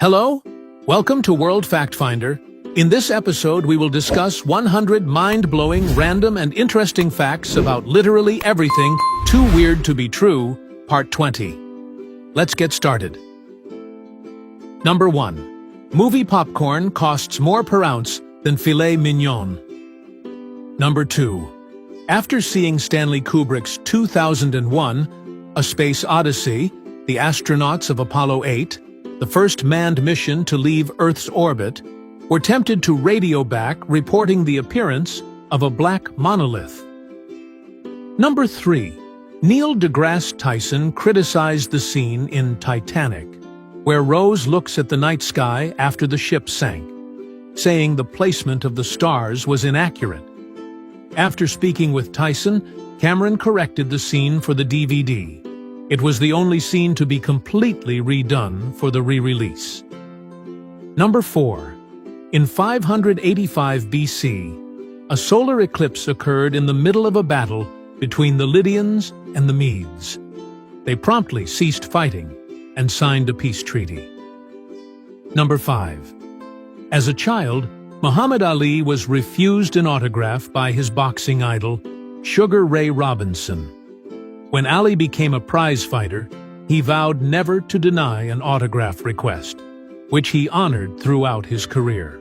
Hello, welcome to World Fact Finder. In this episode, we will discuss 100 mind-blowing, random, and interesting facts about literally everything too weird to be true, Part 20. Let's get started. Number 1. Movie popcorn costs more per ounce than filet mignon. Number 2. After seeing Stanley Kubrick's 2001, A Space Odyssey, the astronauts of Apollo 8, the first manned mission to leave Earth's orbit, were tempted to radio back reporting the appearance of a black monolith. Number 3. Neil deGrasse Tyson criticized the scene in Titanic, where Rose looks at the night sky after the ship sank, saying the placement of the stars was inaccurate. After speaking with Tyson, Cameron corrected the scene for the DVD. It was the only scene to be completely redone for the re-release. Number 4. In 585 BC, a solar eclipse occurred in the middle of a battle between the Lydians and the Medes. They promptly ceased fighting and signed a peace treaty. Number 5. As a child, Muhammad Ali was refused an autograph by his boxing idol, Sugar Ray Robinson. When Ali became a prize fighter, he vowed never to deny an autograph request, which he honored throughout his career.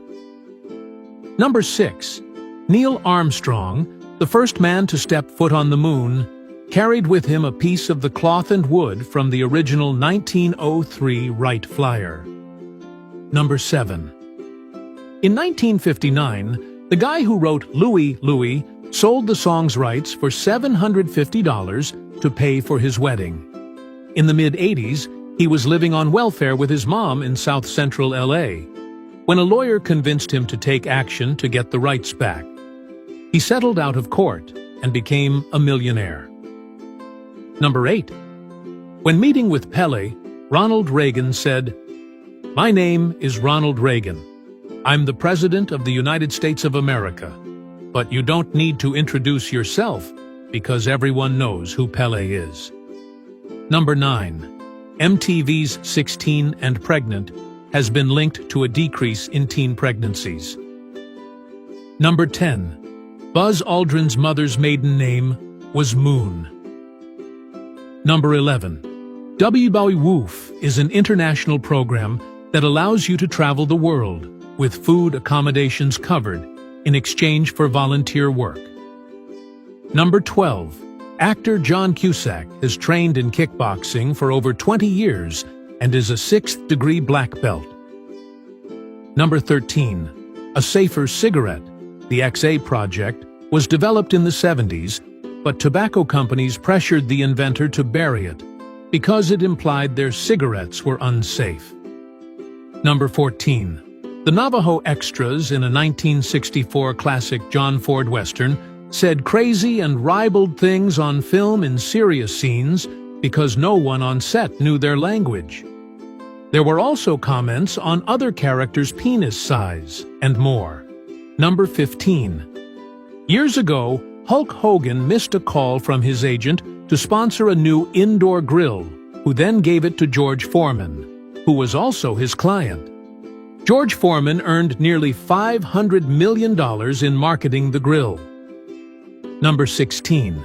Number 6. Neil Armstrong, the first man to step foot on the moon, carried with him a piece of the cloth and wood from the original 1903 Wright Flyer. Number 7. In 1959, the guy who wrote Louie, Louie sold the song's rights for $750 to pay for his wedding. In the mid-'80s, he was living on welfare with his mom in South Central LA, when a lawyer convinced him to take action to get the rights back. He settled out of court and became a millionaire. Number 8. When meeting with Pele, Ronald Reagan said, "My name is Ronald Reagan. I'm the President of the United States of America, but you don't need to introduce yourself because everyone knows who Pele is." Number 9. MTV's 16 and Pregnant has been linked to a decrease in teen pregnancies. Number 10. Buzz Aldrin's mother's maiden name was Moon. Number 11. WBWOOF is an international program that allows you to travel the world with food accommodations covered in exchange for volunteer work. Number 12. Actor John Cusack has trained in kickboxing for over 20 years and is a 6th-degree black belt. Number 13. A safer cigarette, the XA project, was developed in the 70s, but tobacco companies pressured the inventor to bury it because it implied their cigarettes were unsafe. Number 14. The Navajo extras in a 1964 classic John Ford Western said crazy and ribald things on film in serious scenes because no one on set knew their language. There were also comments on other characters' penis size, and more. Number 15. Years ago, Hulk Hogan missed a call from his agent to sponsor a new indoor grill, who then gave it to George Foreman, who was also his client. George Foreman earned nearly $500 million in marketing the grill. Number 16.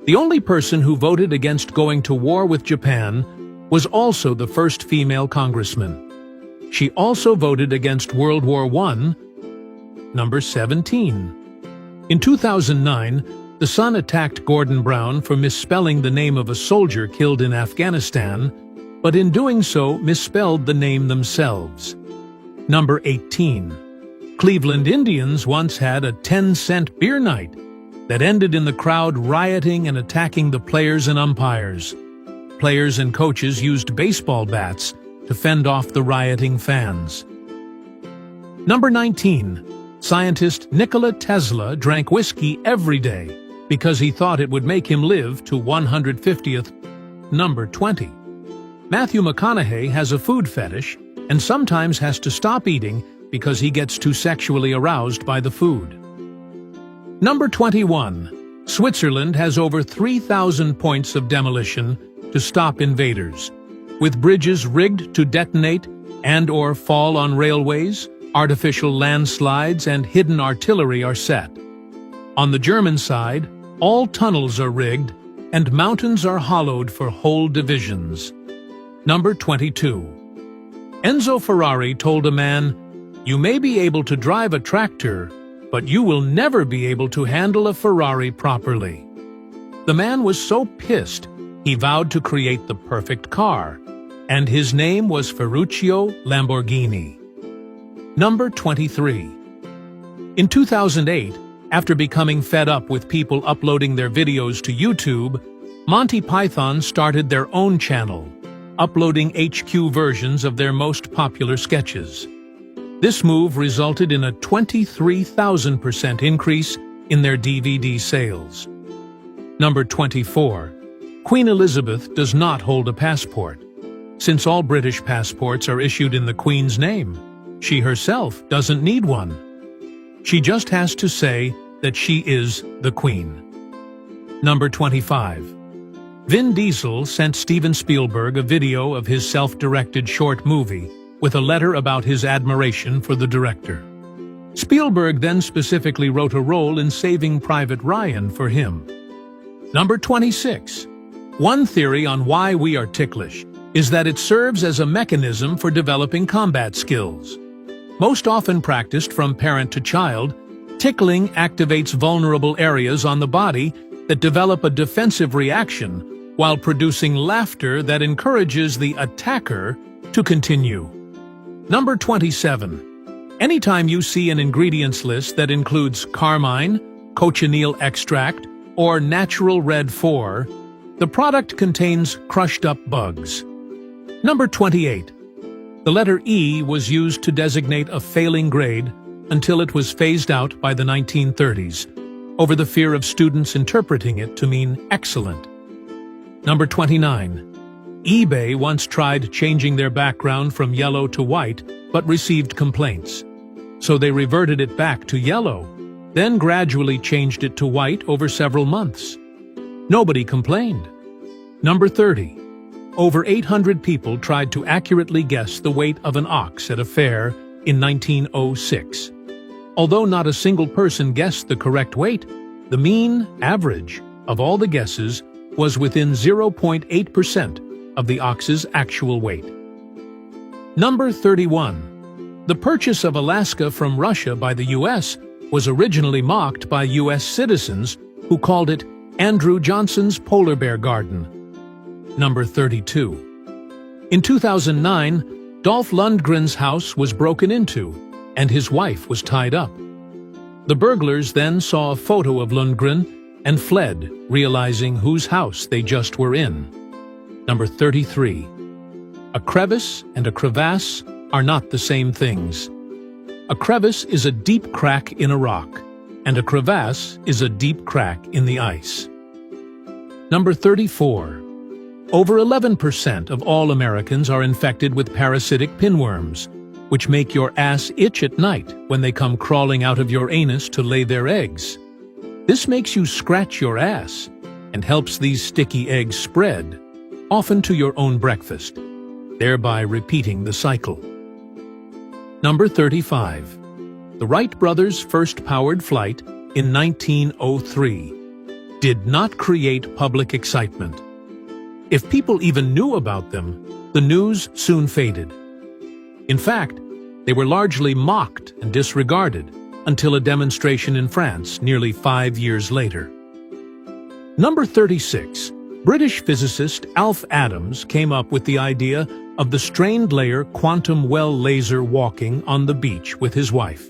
The only person who voted against going to war with Japan was also the first female congressman. She also voted against World War I. Number 17. In 2009, the Sun attacked Gordon Brown for misspelling the name of a soldier killed in Afghanistan, but in doing so misspelled the name themselves. Number 18. Cleveland Indians once had a 10-cent beer night that ended in the crowd rioting and attacking the players and umpires. Players and coaches used baseball bats to fend off the rioting fans. Number 19. Scientist Nikola Tesla drank whiskey every day because he thought it would make him live to 150th. Number 20. Matthew McConaughey has a food fetish and sometimes has to stop eating because he gets too sexually aroused by the food. Number 21. Switzerland has over 3,000 points of demolition to stop invaders, with bridges rigged to detonate and/or fall on railways, artificial landslides, and hidden artillery are set. On the German side, all tunnels are rigged, and mountains are hollowed for whole divisions. Number 22. Enzo Ferrari told a man, "You may be able to drive a tractor, but you will never be able to handle a Ferrari properly." The man was so pissed, he vowed to create the perfect car, and his name was Ferruccio Lamborghini. Number 23. In 2008, after becoming fed up with people uploading their videos to YouTube, Monty Python started their own channel, uploading HQ versions of their most popular sketches. This move resulted in a 23,000% increase in their DVD sales. Number 24. Queen Elizabeth does not hold a passport. Since all British passports are issued in the Queen's name, she herself doesn't need one. She just has to say that she is the Queen. Number 25. Vin Diesel sent Steven Spielberg a video of his self-directed short movie with a letter about his admiration for the director. Spielberg then specifically wrote a role in Saving Private Ryan for him. Number 26. One theory on why we are ticklish is that it serves as a mechanism for developing combat skills. Most often practiced from parent to child, tickling activates vulnerable areas on the body that develop a defensive reaction while producing laughter that encourages the attacker to continue. Number 27. Anytime you see an ingredients list that includes carmine, cochineal extract, or natural red 4, the product contains crushed-up bugs. Number 28. The letter E was used to designate a failing grade until it was phased out by the 1930s, over the fear of students interpreting it to mean excellent. Number 29. eBay once tried changing their background from yellow to white, but received complaints. So they reverted it back to yellow, then gradually changed it to white over several months. Nobody complained. Number 30. Over 800 people tried to accurately guess the weight of an ox at a fair in 1906. Although not a single person guessed the correct weight, the mean average of all the guesses was within 0.8% of the ox's actual weight. Number 31. The purchase of Alaska from Russia by the U.S. was originally mocked by U.S. citizens who called it Andrew Johnson's Polar Bear Garden. Number 32. In 2009, Dolph Lundgren's house was broken into, and his wife was tied up. The burglars then saw a photo of Lundgren and fled, realizing whose house they just were in. Number 33. A crevice and a crevasse are not the same things. A crevice is a deep crack in a rock, and a crevasse is a deep crack in the ice. Number 34. Over 11% of all Americans are infected with parasitic pinworms, which make your ass itch at night when they come crawling out of your anus to lay their eggs. This makes you scratch your ass and helps these sticky eggs spread, often to your own breakfast, thereby repeating the cycle. Number 35. The Wright brothers' first powered flight in 1903 did not create public excitement. If people even knew about them, the news soon faded. In fact, they were largely mocked and disregarded until a demonstration in France nearly 5 years later. Number 36. British physicist Alf Adams came up with the idea of the strained layer quantum well laser walking on the beach with his wife.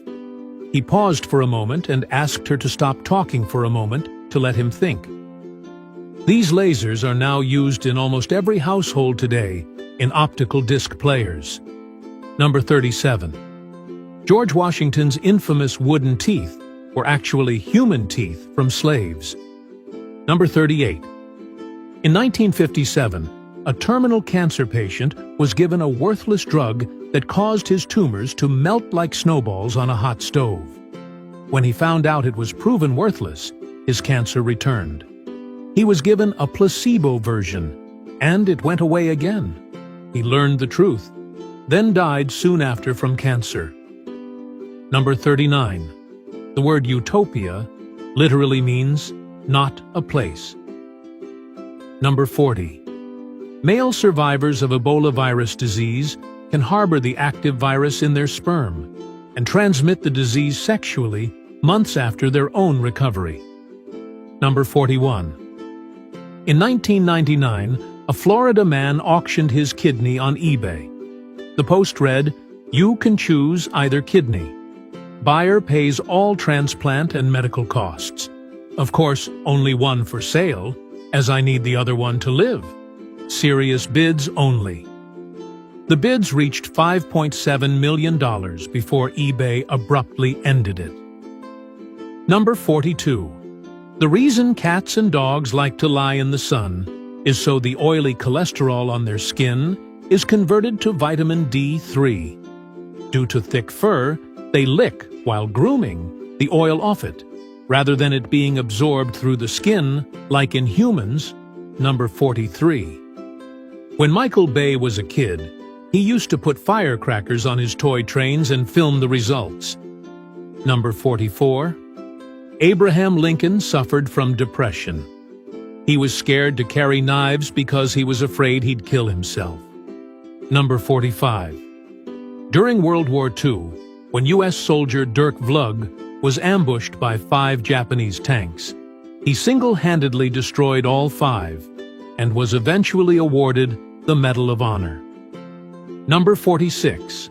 He paused for a moment and asked her to stop talking for a moment to let him think. These lasers are now used in almost every household today in optical disc players. Number 37. George Washington's infamous wooden teeth were actually human teeth from slaves. Number 38. In 1957, a terminal cancer patient was given a worthless drug that caused his tumors to melt like snowballs on a hot stove. When he found out it was proven worthless, his cancer returned. He was given a placebo version, and it went away again. He learned the truth. then died soon after from cancer. Number 39. The word utopia literally means not a place. Number 40. Male survivors of Ebola virus disease can harbor the active virus in their sperm and transmit the disease sexually months after their own recovery. Number 41. In 1999, a Florida man auctioned his kidney on eBay. The post read, "You can choose either kidney. Buyer pays all transplant and medical costs. Of course, only one for sale, as I need the other one to live. Serious bids only." The bids reached $5.7 million before eBay abruptly ended it. Number 42. The reason cats and dogs like to lie in the sun is so the oily cholesterol on their skin is converted to vitamin D3. Due to thick fur, they lick, while grooming, the oil off it, rather than it being absorbed through the skin like in humans. Number 43. When Michael Bay was a kid, he used to put firecrackers on his toy trains and film the results. Number 44. Abraham Lincoln suffered from depression. He was scared to carry knives because he was afraid he'd kill himself. Number 45. During World War II, when U.S. soldier Dirk Vlug was ambushed by 5 Japanese tanks, he single-handedly destroyed all 5 and was eventually awarded the Medal of Honor. Number 46.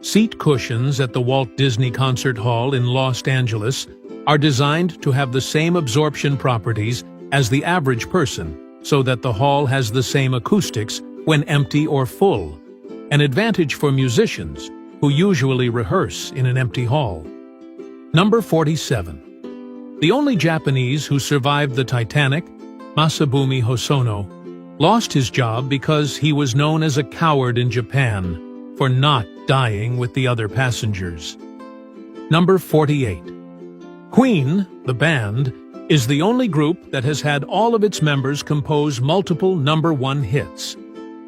Seat cushions at the Walt Disney Concert Hall in Los Angeles are designed to have the same absorption properties as the average person, so that the hall has the same acoustics when empty or full, an advantage for musicians who usually rehearse in an empty hall. Number 47. The only Japanese who survived the Titanic, Masabumi Hosono, lost his job because he was known as a coward in Japan for not dying with the other passengers. Number 48. Queen, the band, is the only group that has had all of its members compose multiple #1 hits.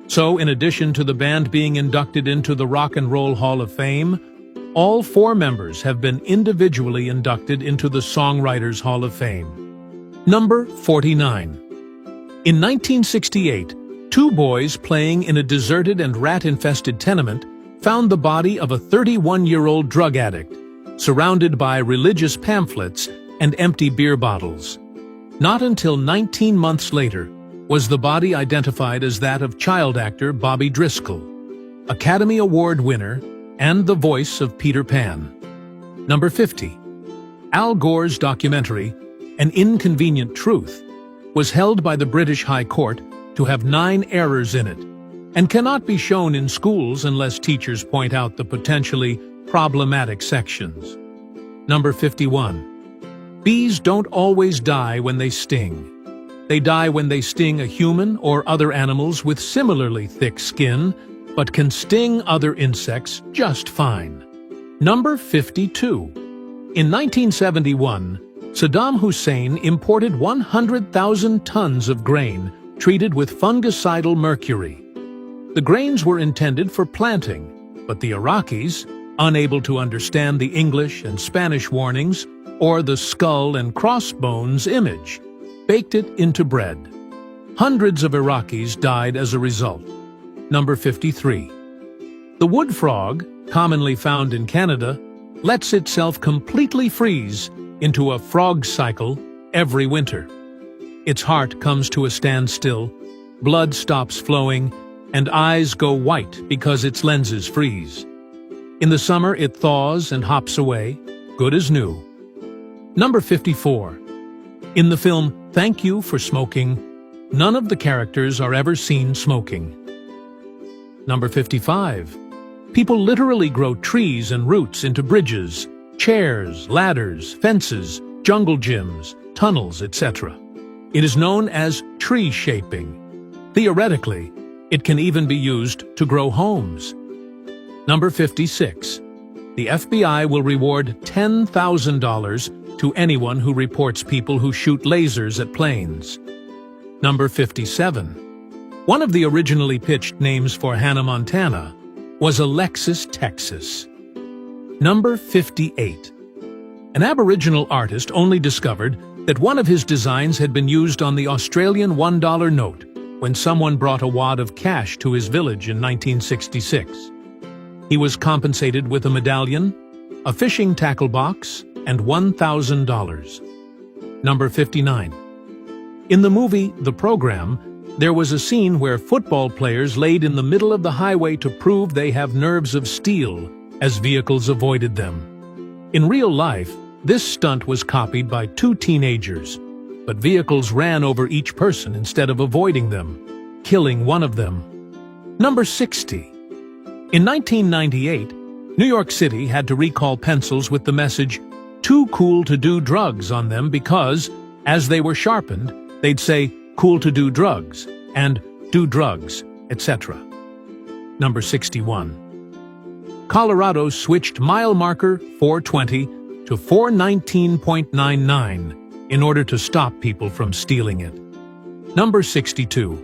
So, in addition to the band being inducted into the Rock and Roll Hall of Fame, all 4 members have been individually inducted into the Songwriters Hall of Fame. Number 49. In 1968, 2 boys playing in a deserted and rat-infested tenement found the body of a 31-year-old drug addict, surrounded by religious pamphlets and empty beer bottles. Not until 19 months later was the body identified as that of child actor Bobby Driscoll, Academy Award winner and the voice of Peter Pan. Number 50. Al Gore's documentary, An Inconvenient Truth, was held by the British High Court to have 9 errors in it, and cannot be shown in schools unless teachers point out the potentially problematic sections. Number 51. Bees don't always die when they sting. They die when they sting a human or other animals with similarly thick skin, but can sting other insects just fine. Number 52. In 1971, Saddam Hussein imported 100,000 tons of grain treated with fungicidal mercury. The grains were intended for planting, but the Iraqis, unable to understand the English and Spanish warnings or the skull and crossbones image, baked it into bread. Hundreds of Iraqis died as a result. Number 53. The wood frog, commonly found in Canada, lets itself completely freeze into a frog cycle every winter. Its heart comes to a standstill, blood stops flowing, and eyes go white because its lenses freeze. In the summer, it thaws and hops away, good as new. Number 54. In the film Thank You for Smoking, none of the characters are ever seen smoking. Number 55. People literally grow trees and roots into bridges, chairs, ladders, fences, jungle gyms, tunnels, etc. It is known as tree shaping. Theoretically, it can even be used to grow homes. Number 56. The FBI will reward $10,000 to anyone who reports people who shoot lasers at planes. Number 57. One of the originally pitched names for Hannah Montana was a Lexus, Texas. Number 58. An Aboriginal artist only discovered that one of his designs had been used on the Australian $1 note when someone brought a wad of cash to his village in 1966. He was compensated with a medallion, a fishing tackle box, and $1,000. Number 59. In the movie The Program, there was a scene where football players laid in the middle of the highway to prove they have nerves of steel as vehicles avoided them. In real life, this stunt was copied by two teenagers, but vehicles ran over each person instead of avoiding them, killing one of them. Number 60. In 1998, New York City had to recall pencils with the message, "Too cool to do drugs" on them because, as they were sharpened, they'd say, "Cool to do drugs," and "Do drugs," etc. Number 61. Colorado switched mile marker 420 to 419.99 in order to stop people from stealing it. Number 62.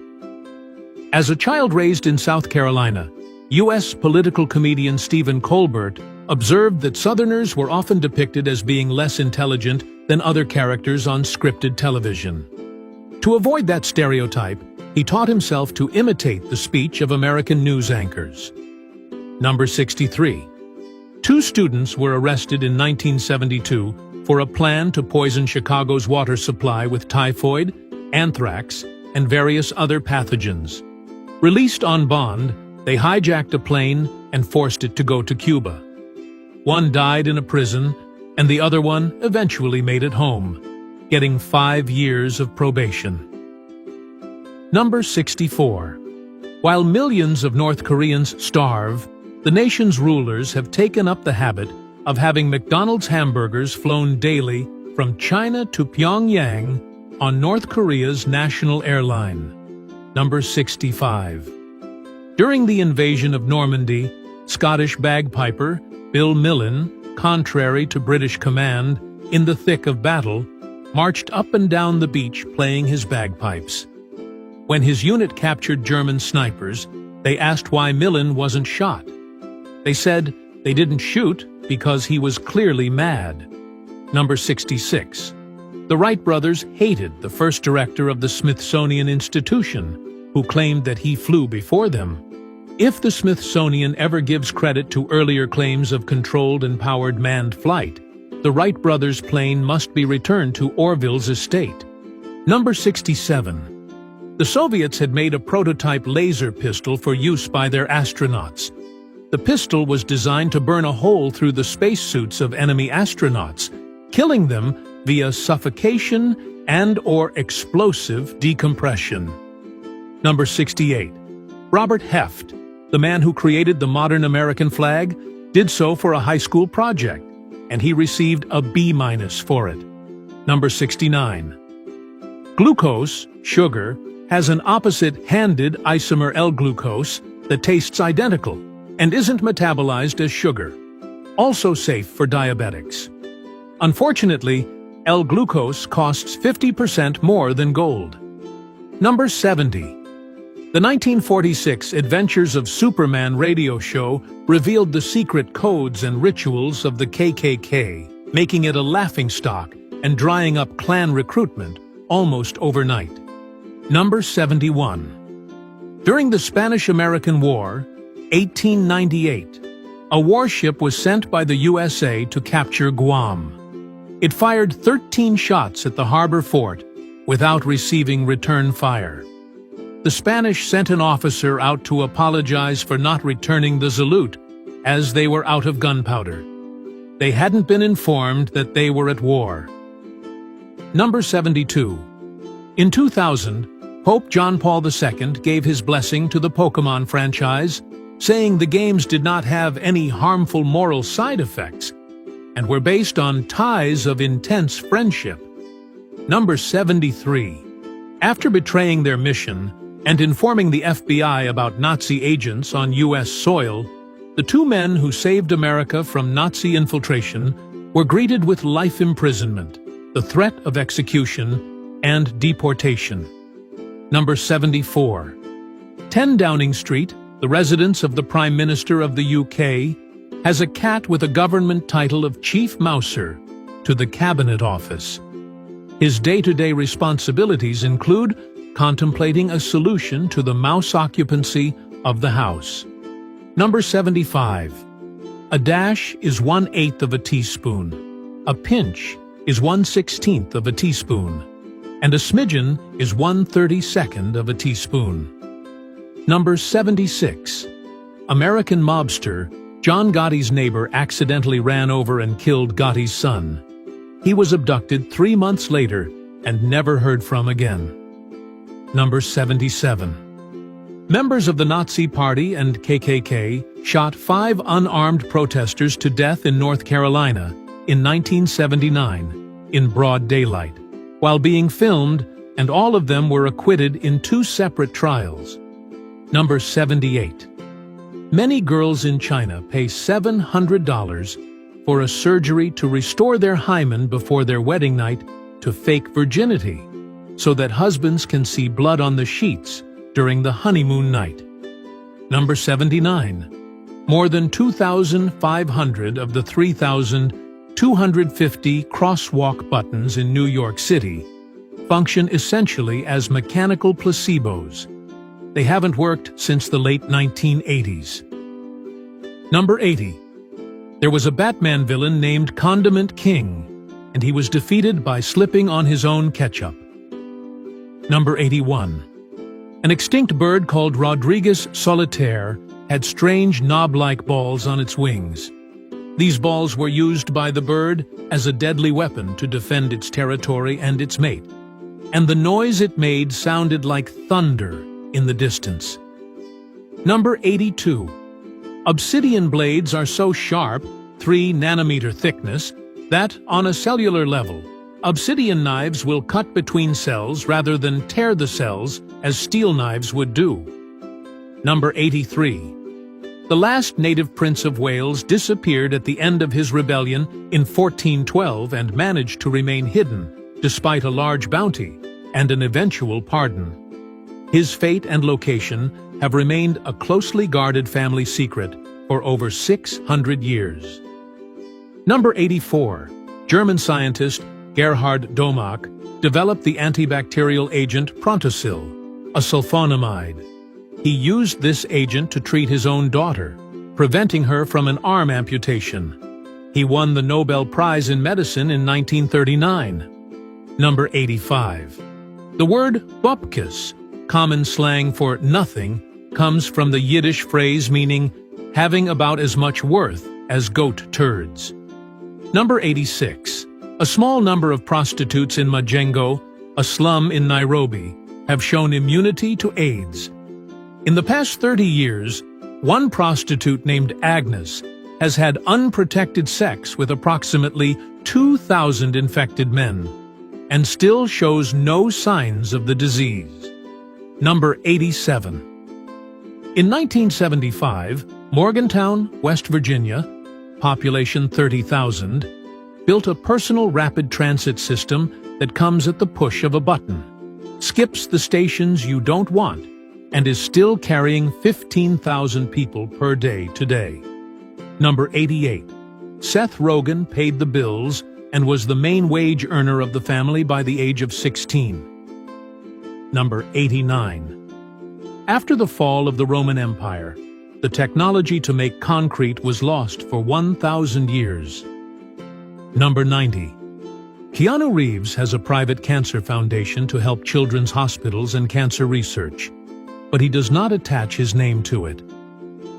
As a child raised in South Carolina, U.S. political comedian Stephen Colbert observed that Southerners were often depicted as being less intelligent than other characters on scripted television. To avoid that stereotype, he taught himself to imitate the speech of American news anchors. Number 63. Two students were arrested in 1972 for a plan to poison Chicago's water supply with typhoid, anthrax, and various other pathogens. Released on bond, they hijacked a plane and forced it to go to Cuba. One died in a prison, and the other one eventually made it home, getting 5 years of probation. Number 64. While millions of North Koreans starve, the nation's rulers have taken up the habit of having McDonald's hamburgers flown daily from China to Pyongyang on North Korea's national airline. Number 65. During the invasion of Normandy, Scottish bagpiper Bill Millen, contrary to British command, in the thick of battle, marched up and down the beach playing his bagpipes. When his unit captured German snipers, they asked why Millen wasn't shot. They said they didn't shoot because he was clearly mad. Number 66. The Wright brothers hated the first director of the Smithsonian Institution, who claimed that he flew before them. If the Smithsonian ever gives credit to earlier claims of controlled and powered manned flight, the Wright brothers' plane must be returned to Orville's estate. Number 67. The Soviets had made a prototype laser pistol for use by their astronauts. The pistol was designed to burn a hole through the spacesuits of enemy astronauts, killing them via suffocation and/or explosive decompression. Number 68. Robert Heft, the man who created the modern American flag, did so for a high school project, and he received a B- for it. Number 69. Glucose, sugar, has an opposite-handed isomer L-glucose that tastes identical and isn't metabolized as sugar. Also safe for diabetics. Unfortunately, L-glucose costs 50% more than gold. Number 70. The 1946 Adventures of Superman radio show revealed the secret codes and rituals of the KKK, making it a laughingstock and drying up Klan recruitment almost overnight. Number 71. During the Spanish-American War, 1898, a warship was sent by the USA to capture Guam. It fired 13 shots at the harbor fort without receiving return fire. The Spanish sent an officer out to apologize for not returning the salute, as they were out of gunpowder. They hadn't been informed that they were at war. Number 72. In 2000, Pope John Paul II gave his blessing to the Pokémon franchise, saying the games did not have any harmful moral side effects and were based on ties of intense friendship. Number 73. After betraying their mission and informing the FBI about Nazi agents on U.S. soil, the two men who saved America from Nazi infiltration were greeted with life imprisonment, the threat of execution, and deportation. Number 74. 10 Downing Street, the residence of the Prime Minister of the UK, has a cat with a government title of Chief Mouser to the Cabinet Office. His day-to-day responsibilities include contemplating a solution to the mouse occupancy of the house. Number 75. A dash is 1/8 of a teaspoon. A pinch is 1/16 of a teaspoon. And a smidgen is 1/32 of a teaspoon. Number 76. American mobster John Gotti's neighbor accidentally ran over and killed Gotti's son. He was abducted 3 months later and never heard from again. Number 77. Members of the Nazi Party and KKK shot 5 unarmed protesters to death in North Carolina in 1979 in broad daylight, while being filmed, and all of them were acquitted in 2 separate trials. Number 78. Many girls in China pay $700 for a surgery to restore their hymen before their wedding night to fake virginity, so that husbands can see blood on the sheets during the honeymoon night. Number 79. More than 2,500 of the 3,250 crosswalk buttons in New York City function essentially as mechanical placebos. They haven't worked since the late 1980s. Number 80. There was a Batman villain named Condiment King, and he was defeated by slipping on his own ketchup. Number 81. An extinct bird called Rodriguez solitaire had strange knob-like balls on its wings. These balls were used by the bird as a deadly weapon to defend its territory and its mate, and the noise it made sounded like thunder in the distance. Number 82. Obsidian blades are so sharp, 3 nanometer thickness, that, on a cellular level, obsidian knives will cut between cells rather than tear the cells as steel knives would do. Number 83. The last native prince of Wales disappeared at the end of his rebellion in 1412 and managed to remain hidden, despite a large bounty and an eventual pardon. His fate and location have remained a closely guarded family secret for over 600 years. Number 84. German scientist Gerhard Domach developed the antibacterial agent Prontosil, a sulfonamide. He used this agent to treat his own daughter, preventing her from an arm amputation. He won the Nobel Prize in Medicine in 1939. Number 85. The word bupkis, common slang for nothing, comes from the Yiddish phrase meaning having about as much worth as goat turds. Number 86. A small number of prostitutes in Majengo, a slum in Nairobi, have shown immunity to AIDS. In the past 30 years, one prostitute named Agnes has had unprotected sex with approximately 2,000 infected men, and still shows no signs of the disease. Number 87. In 1975, Morgantown, West Virginia, population 30,000, built a personal rapid transit system that comes at the push of a button, skips the stations you don't want, and is still carrying 15,000 people per day today. Number 88. Seth Rogen paid the bills and was the main wage earner of the family by the age of 16. Number 89. After the fall of the Roman Empire, the technology to make concrete was lost for 1,000 years. Number 90. Keanu Reeves has a private cancer foundation to help children's hospitals and cancer research, but he does not attach his name to it.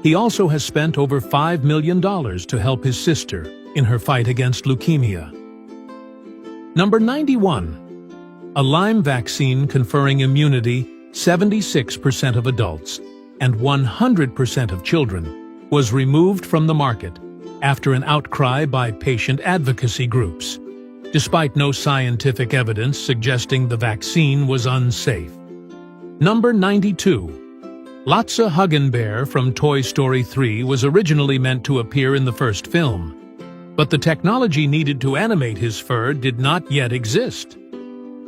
He also has spent over $5 million to help his sister in her fight against leukemia. Number 91. A Lyme vaccine conferring immunity 76% of adults and 100% of children was removed from the market after an outcry by patient advocacy groups, despite no scientific evidence suggesting the vaccine was unsafe. Number 92. Lotsa Huggenbear from Toy Story 3 was originally meant to appear in the first film, but the technology needed to animate his fur did not yet exist.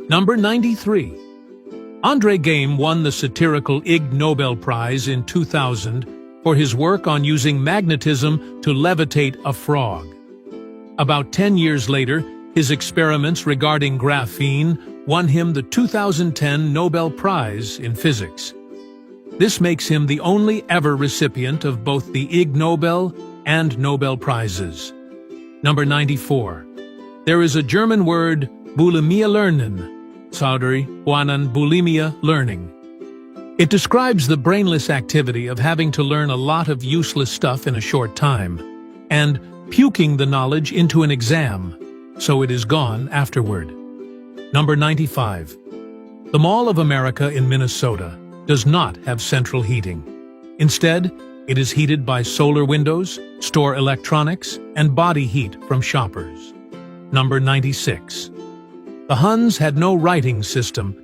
Number 93. Andre Geim won the satirical Ig Nobel Prize in 2000 for his work on using magnetism to levitate a frog. About 10 years later, his experiments regarding graphene won him the 2010 Nobel Prize in Physics. This makes him the only ever recipient of both the Ig Nobel and Nobel Prizes. Number 94. There is a German word, bulimia lernen, Saudari Wanan bulimia learning. It describes the brainless activity of having to learn a lot of useless stuff in a short time, and puking the knowledge into an exam, so it is gone afterward. Number 95. The Mall of America in Minnesota does not have central heating. Instead, it is heated by solar windows, store electronics, and body heat from shoppers. Number 96. The Huns had no writing system,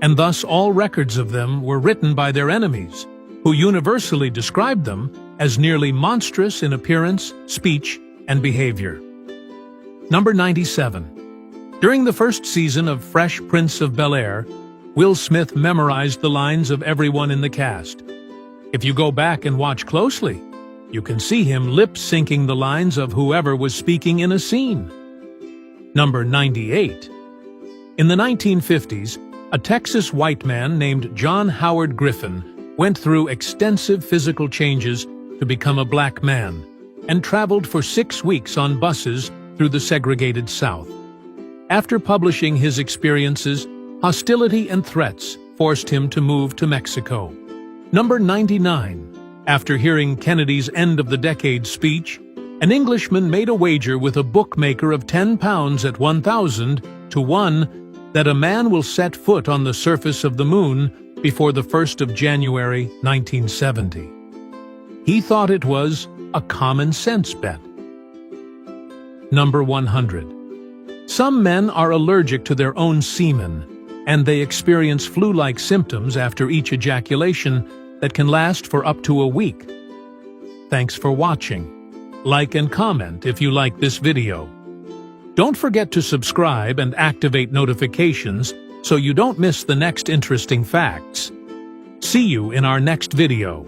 and thus all records of them were written by their enemies, who universally described them as nearly monstrous in appearance, speech, and behavior. Number 97. During the first season of Fresh Prince of Bel-Air, Will Smith memorized the lines of everyone in the cast. If you go back and watch closely, you can see him lip-syncing the lines of whoever was speaking in a scene. Number 98. In the 1950s, a Texas white man named John Howard Griffin went through extensive physical changes to become a black man and traveled for 6 weeks on buses through the segregated South. After publishing his experiences, hostility and threats forced him to move to Mexico. Number 99. After hearing Kennedy's end-of-the-decade speech, an Englishman made a wager with a bookmaker of £10 at 1,000 to 1 that a man will set foot on the surface of the moon before the 1st of January 1970. He thought it was a common-sense bet. Number 100. Some men are allergic to their own semen, and they experience flu-like symptoms after each ejaculation that can last for up to a week. Thanks for watching. Like and comment if you like this video. Don't forget to subscribe and activate notifications so you don't miss the next interesting facts. See you in our next video.